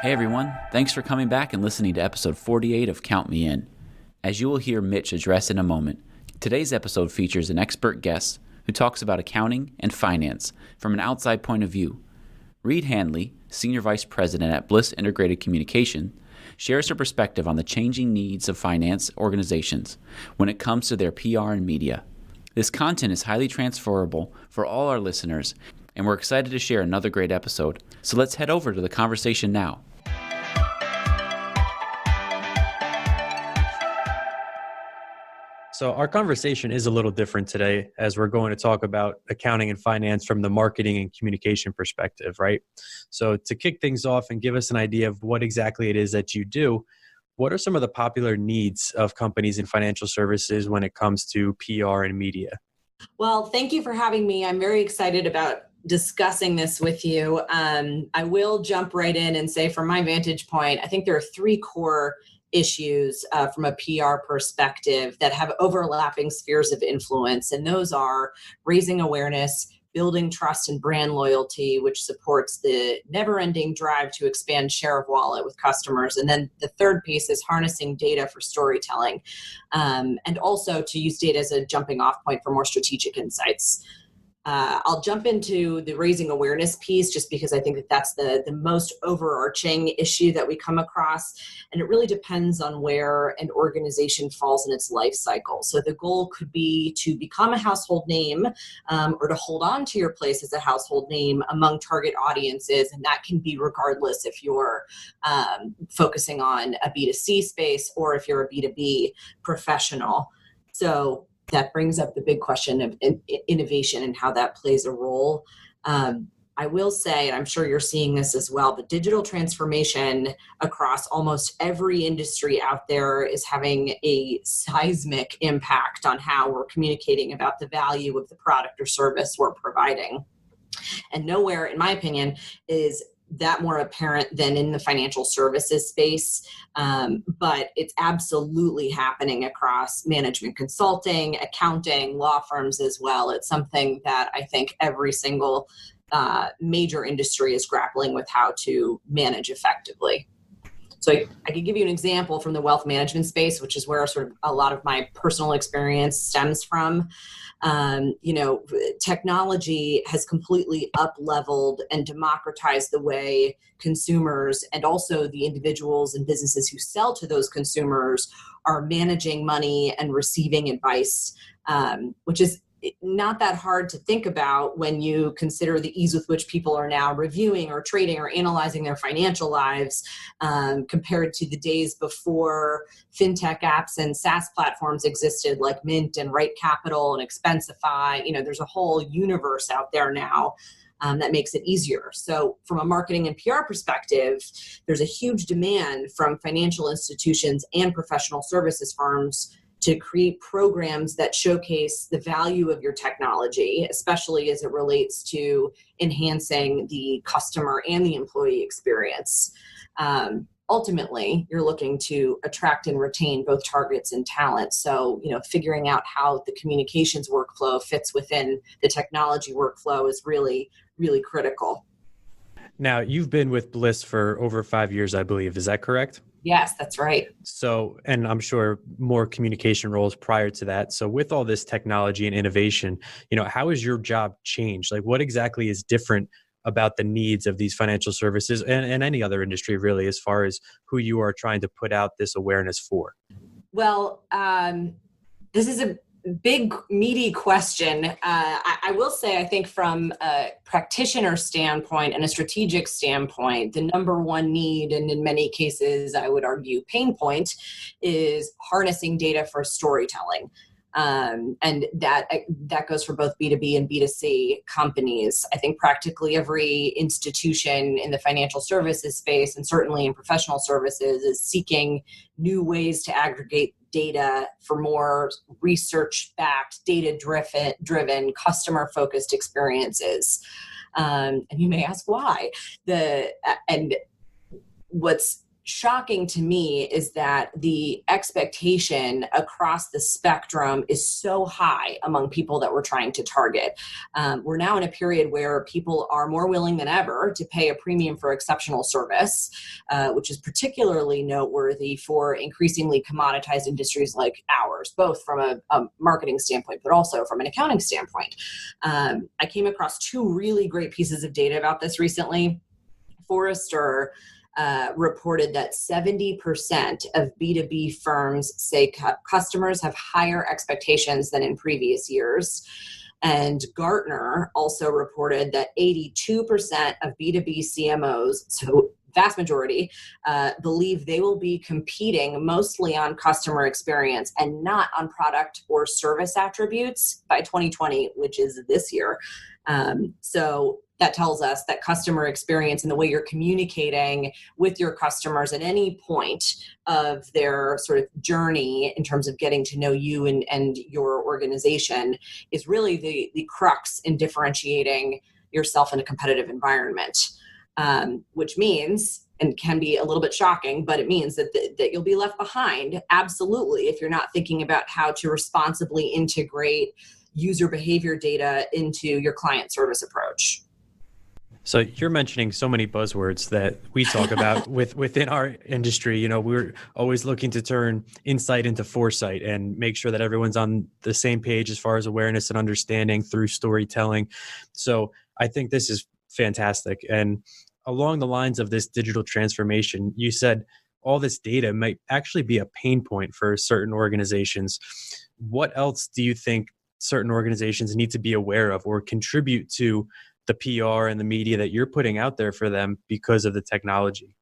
Hey everyone, thanks for coming back and listening to episode 48 of Count Me In. As you will hear Mitch address in a moment, today's episode features an expert guest who talks about accounting and finance from an outside point of view. Reed Handley, Senior Vice President at Bliss Integrated Communication, shares her perspective on the changing needs of finance organizations when it comes to their PR and media. This content is highly transferable for all our listeners, and we're excited to share another great episode. So let's head over to the conversation now. So our conversation is a little different today as we're going to talk about accounting and finance from the marketing and communication perspective, right? So to kick things off and give us an idea of what exactly it is that you do, what are some of the popular needs of companies in financial services when it comes to PR and media? Well, thank you for having me. I'm very excited about discussing this with you. I will jump right in and say from my vantage point, I think there are three core issues from a PR perspective that have overlapping spheres of influence. And those are raising awareness, building trust and brand loyalty, which supports the never-ending drive to expand share of wallet with customers. And then the third piece is harnessing data for storytelling, and also to use data as a jumping off point for more strategic insights. I'll jump into the raising awareness piece just because I think that that's the most overarching issue that we come across. And it really depends on where an organization falls in its life cycle. So the goal could be to become a household name or to hold on to your place as a household name among target audiences. And that can be regardless if you're focusing on a B2C space or if you're a B2B professional. So that brings up the big question of innovation and how that plays a role. I will say, and I'm sure you're seeing this as well, but digital transformation across almost every industry out there is having a seismic impact on how we're communicating about the value of the product or service we're providing. And nowhere, in my opinion, is that more apparent than in the financial services space. But it's absolutely happening across management consulting, accounting, law firms as well. It's something that I think every single major industry is grappling with how to manage effectively. So I could give you an example from the wealth management space, which is where sort of a lot of my personal experience stems from. Technology has completely up-leveled and democratized the way consumers and also the individuals and businesses who sell to those consumers are managing money and receiving advice, which is not that hard to think about when you consider the ease with which people are now reviewing or trading or analyzing their financial lives compared to the days before fintech apps and SaaS platforms existed like Mint and Right Capital and Expensify. There's a whole universe out there now that makes it easier. So from a marketing and PR perspective, there's a huge demand from financial institutions and professional services firms to create programs that showcase the value of your technology, especially as it relates to enhancing the customer and the employee experience. Ultimately, you're looking to attract and retain both targets and talent. So, figuring out how the communications workflow fits within the technology workflow is really, really critical. Now, you've been with Bliss for over 5 years, I believe. Is that correct? Yes, that's right. So, and I'm sure more communication roles prior to that. So with all this technology and innovation, how has your job changed? Like what exactly is different about the needs of these financial services and any other industry really, as far as who you are trying to put out this awareness for? Well, this is a big, meaty question. I will say, I think from a practitioner standpoint and a strategic standpoint, the number one need, and in many cases, I would argue pain point, is harnessing data for storytelling. And that goes for both B2B and B2C companies. I think practically every institution in the financial services space, and certainly in professional services, is seeking new ways to aggregate data for more research-backed, data-driven, customer-focused experiences. And you may ask why. And what's shocking to me is that the expectation across the spectrum is so high among people that we're trying to target. We're now in a period where people are more willing than ever to pay a premium for exceptional service, which is particularly noteworthy for increasingly commoditized industries like ours, both from a marketing standpoint, but also from an accounting standpoint. I came across two really great pieces of data about this recently. Forrester reported that 70% of B2B firms say customers have higher expectations than in previous years. And Gartner also reported that 82% of B2B CMOs, so vast majority, believe they will be competing mostly on customer experience and not on product or service attributes by 2020, which is this year. So that tells us that customer experience and the way you're communicating with your customers at any point of their sort of journey in terms of getting to know you and your organization is really the crux in differentiating yourself in a competitive environment, which means, and can be a little bit shocking, but it means that you'll be left behind, absolutely, if you're not thinking about how to responsibly integrate user behavior data into your client service approach. So you're mentioning so many buzzwords that we talk about within our industry. You know, we're always looking to turn insight into foresight and make sure that everyone's on the same page as far as awareness and understanding through storytelling. So I think this is fantastic. And along the lines of this digital transformation, you said all this data might actually be a pain point for certain organizations. What else do you think certain organizations need to be aware of or contribute to the PR and the media that you're putting out there for them because of the technology?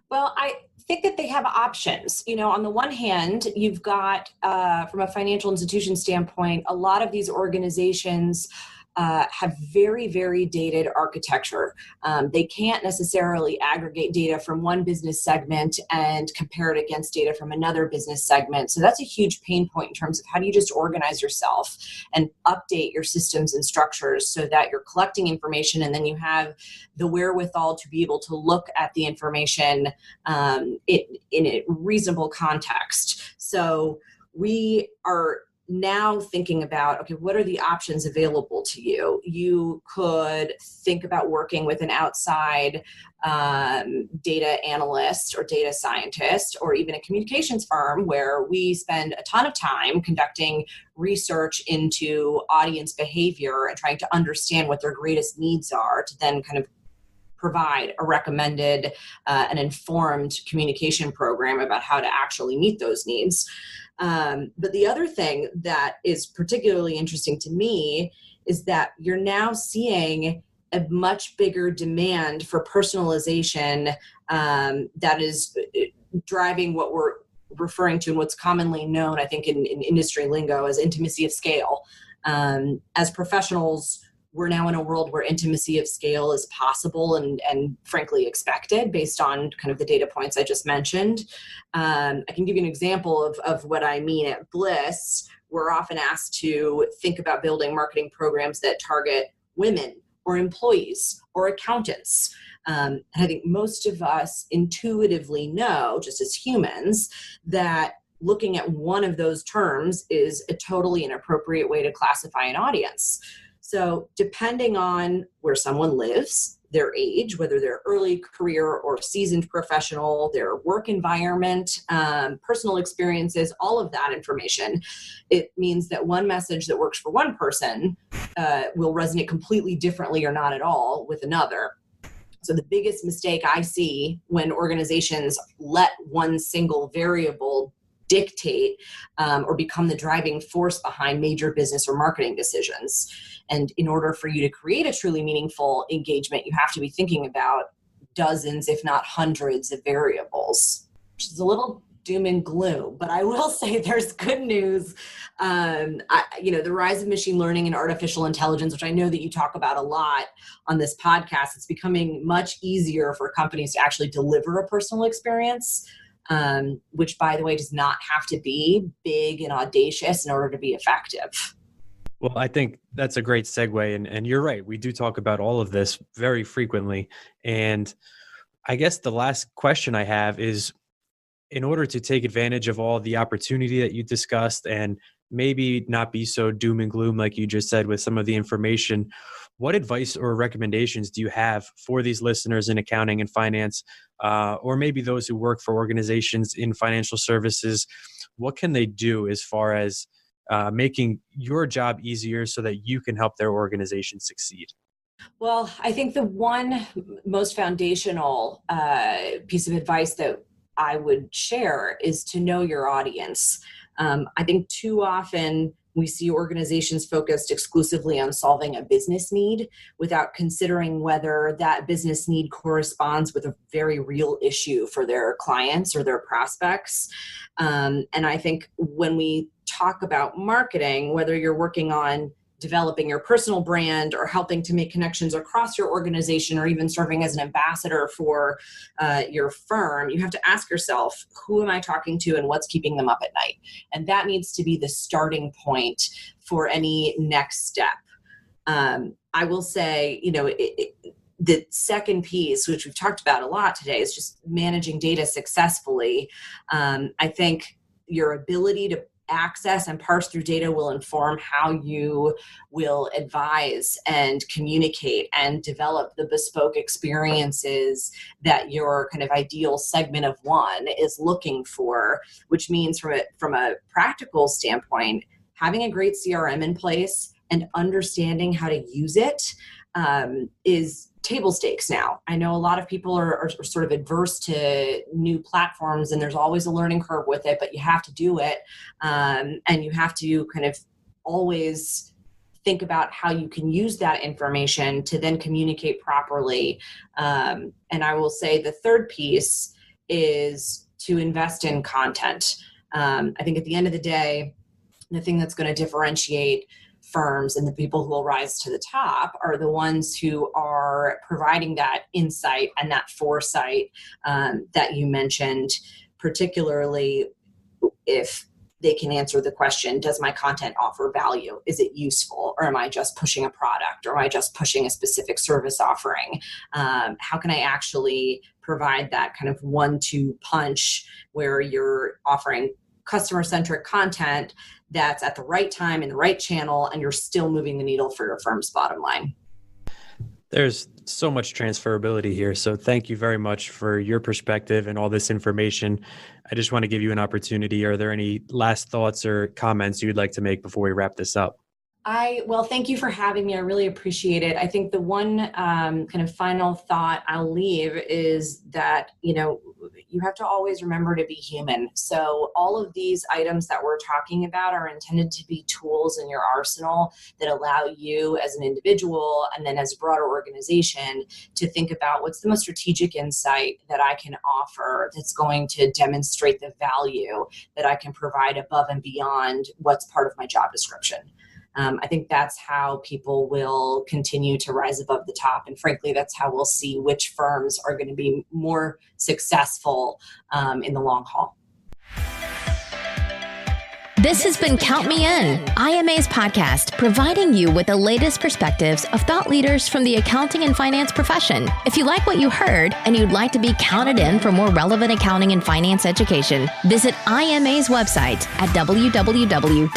Well, I think that they have options. You know, on the one hand, you've got, from a financial institution standpoint, a lot of these organizations have very, very dated architecture. They can't necessarily aggregate data from one business segment and compare it against data from another business segment. So that's a huge pain point in terms of how do you just organize yourself and update your systems and structures so that you're collecting information and then you have the wherewithal to be able to look at the information in a reasonable context. So we are now thinking about, okay, what are the options available to you? You could think about working with an outside data analyst or data scientist, or even a communications firm where we spend a ton of time conducting research into audience behavior and trying to understand what their greatest needs are to then kind of provide a recommended and informed communication program about how to actually meet those needs. But the other thing that is particularly interesting to me is that you're now seeing a much bigger demand for personalization that is driving what we're referring to and what's commonly known, I think, in industry lingo as intimacy of scale. As professionals, we're now in a world where intimacy of scale is possible and frankly expected based on kind of the data points I just mentioned. I can give you an example of what I mean. At Bliss, we're often asked to think about building marketing programs that target women or employees or accountants. I think most of us intuitively know, just as humans, that looking at one of those terms is a totally inappropriate way to classify an audience. So depending on where someone lives, their age, whether they're early career or seasoned professional, their work environment, personal experiences, all of that information, it means that one message that works for one person will resonate completely differently or not at all with another. So the biggest mistake I see when organizations let one single variable dictate or become the driving force behind major business or marketing decisions. And in order for you to create a truly meaningful engagement, you have to be thinking about dozens, if not hundreds of variables, which is a little doom and gloom, but I will say there's good news. The rise of machine learning and artificial intelligence, which I know that you talk about a lot on this podcast, it's becoming much easier for companies to actually deliver a personal experience. Which, by the way, does not have to be big and audacious in order to be effective. Well, I think that's a great segue. And you're right. We do talk about all of this very frequently. And I guess the last question I have is, in order to take advantage of all the opportunity that you discussed and maybe not be so doom and gloom like you just said with some of the information, what advice or recommendations do you have for these listeners in accounting and finance, or maybe those who work for organizations in financial services? What can they do as far as making your job easier so that you can help their organization succeed? Well, I think the one most foundational piece of advice that I would share is to know your audience. I think too often we see organizations focused exclusively on solving a business need without considering whether that business need corresponds with a very real issue for their clients or their prospects. And I think when we talk about marketing, whether you're working on developing your personal brand or helping to make connections across your organization or even serving as an ambassador for your firm, you have to ask yourself, who am I talking to and what's keeping them up at night? And that needs to be the starting point for any next step. I will say, the second piece, which we've talked about a lot today, is just managing data successfully. I think your ability to access and parse through data will inform how you will advise and communicate and develop the bespoke experiences that your kind of ideal segment of one is looking for, which means from a practical standpoint, having a great CRM in place and understanding how to use it is table stakes now. I know a lot of people are sort of adverse to new platforms, and there's always a learning curve with it, but you have to do it. And you have to kind of always think about how you can use that information to then communicate properly. And I will say the third piece is to invest in content. I think at the end of the day, the thing that's going to differentiate firms and the people who will rise to the top are the ones who are providing that insight and that foresight that you mentioned, particularly if they can answer the question, does my content offer value? Is it useful? Or am I just pushing a product? Or am I just pushing a specific service offering? How can I actually provide that kind of 1-2 punch where you're offering customer-centric content that's at the right time in the right channel, and you're still moving the needle for your firm's bottom line? There's so much transferability here. So thank you very much for your perspective and all this information. I just want to give you an opportunity. Are there any last thoughts or comments you'd like to make before we wrap this up? Well, thank you for having me. I really appreciate it. I think the one kind of final thought I'll leave is that, you have to always remember to be human. So all of these items that we're talking about are intended to be tools in your arsenal that allow you as an individual and then as a broader organization to think about what's the most strategic insight that I can offer that's going to demonstrate the value that I can provide above and beyond what's part of my job description. I think that's how people will continue to rise above the top. And frankly, that's how we'll see which firms are going to be more successful in the long haul. This has been Count Me In, IMA's podcast, providing you with the latest perspectives of thought leaders from the accounting and finance profession. If you like what you heard and you'd like to be counted in for more relevant accounting and finance education, visit IMA's website at www.imanet.org.